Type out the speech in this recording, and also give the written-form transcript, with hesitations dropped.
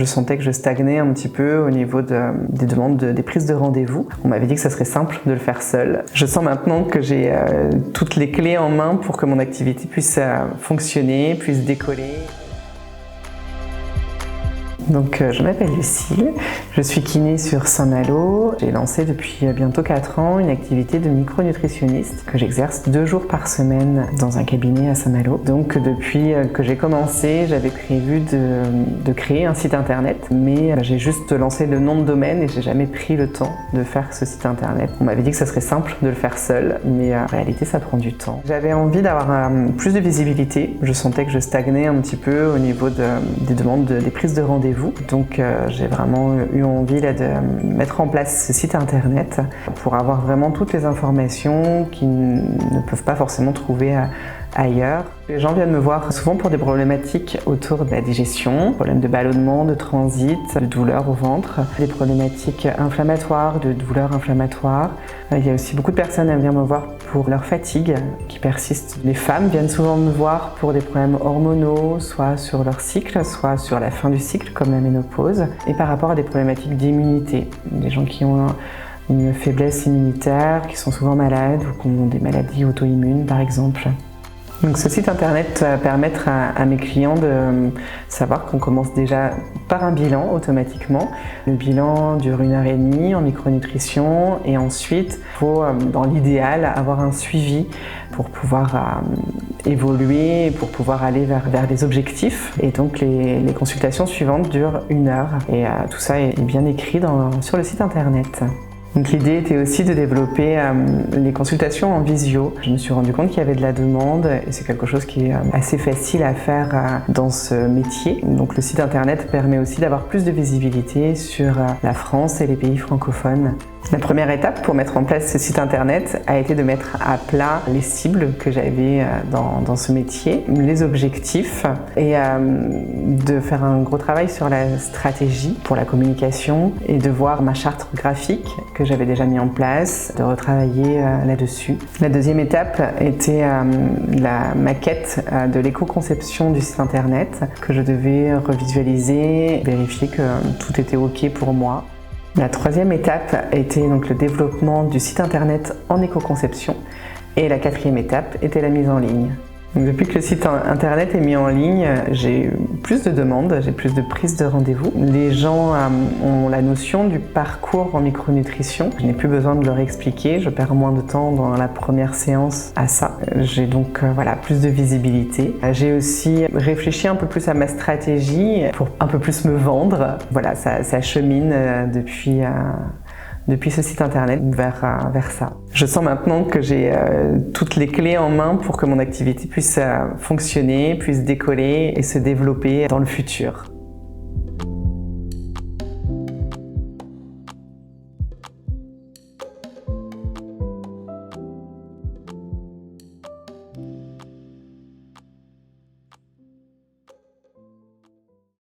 Je sentais que je stagnais un petit peu au niveau des demandes des prises de rendez-vous. On m'avait dit que ça serait simple de le faire seul. Je sens maintenant que j'ai toutes les clés en main pour que mon activité puisse fonctionner, puisse décoller. Donc je m'appelle Lucille, je suis kiné sur Saint-Malo. J'ai lancé depuis bientôt 4 ans une activité de micronutritionniste que j'exerce 2 jours par semaine dans un cabinet à Saint-Malo. Donc depuis que j'ai commencé, j'avais prévu de créer un site internet, mais j'ai juste lancé le nom de domaine et j'ai jamais pris le temps de faire ce site internet. On m'avait dit que ça serait simple de le faire seul, mais en réalité ça prend du temps. J'avais envie d'avoir plus de visibilité, je sentais que je stagnais un petit peu au niveau des demandes des prises de rendez-vous. Donc j'ai vraiment eu envie de mettre en place ce site internet pour avoir vraiment toutes les informations qu'ils ne peuvent pas forcément trouver ailleurs. Les gens viennent me voir souvent pour des problématiques autour de la digestion, problèmes de ballonnement, de transit, de douleurs au ventre, des problématiques inflammatoires, de douleurs inflammatoires. Il y a aussi beaucoup de personnes qui viennent me voir pour leur fatigue qui persiste. Les femmes viennent souvent me voir pour des problèmes hormonaux, soit sur leur cycle, soit sur la fin du cycle, comme la ménopause, et par rapport à des problématiques d'immunité. Des gens qui ont une faiblesse immunitaire, qui sont souvent malades ou qui ont des maladies auto-immunes par exemple. Donc ce site internet va permettre à mes clients de savoir qu'on commence déjà par un bilan automatiquement. Le bilan dure 1h30 en micronutrition et ensuite il faut dans l'idéal avoir un suivi pour pouvoir évoluer, pour pouvoir aller vers des objectifs. Et donc les consultations suivantes durent 1 heure et tout ça est bien écrit sur le site internet. Donc l'idée était aussi de développer les consultations en visio. Je me suis rendu compte qu'il y avait de la demande et c'est quelque chose qui est assez facile à faire dans ce métier. Donc le site internet permet aussi d'avoir plus de visibilité sur la France et les pays francophones. La première étape pour mettre en place ce site internet a été de mettre à plat les cibles que j'avais dans ce métier, les objectifs et de faire un gros travail sur la stratégie pour la communication et de voir ma charte graphique que j'avais déjà mis en place, de retravailler là-dessus. La deuxième étape était la maquette de l'éco-conception du site internet que je devais revisualiser, vérifier que tout était OK pour moi. La troisième étape était donc le développement du site internet en éco-conception et la quatrième étape était la mise en ligne. Donc depuis que le site internet est mis en ligne, j'ai eu plus de demandes, j'ai plus de prises de rendez-vous. Les gens ont la notion du parcours en micronutrition. Je n'ai plus besoin de leur expliquer, je perds moins de temps dans la première séance à ça. J'ai donc plus de visibilité. J'ai aussi réfléchi un peu plus à ma stratégie pour un peu plus me vendre. Voilà, ça chemine depuis ce site internet vers ça. Je sens maintenant que j'ai toutes les clés en main pour que mon activité puisse fonctionner, puisse décoller et se développer dans le futur.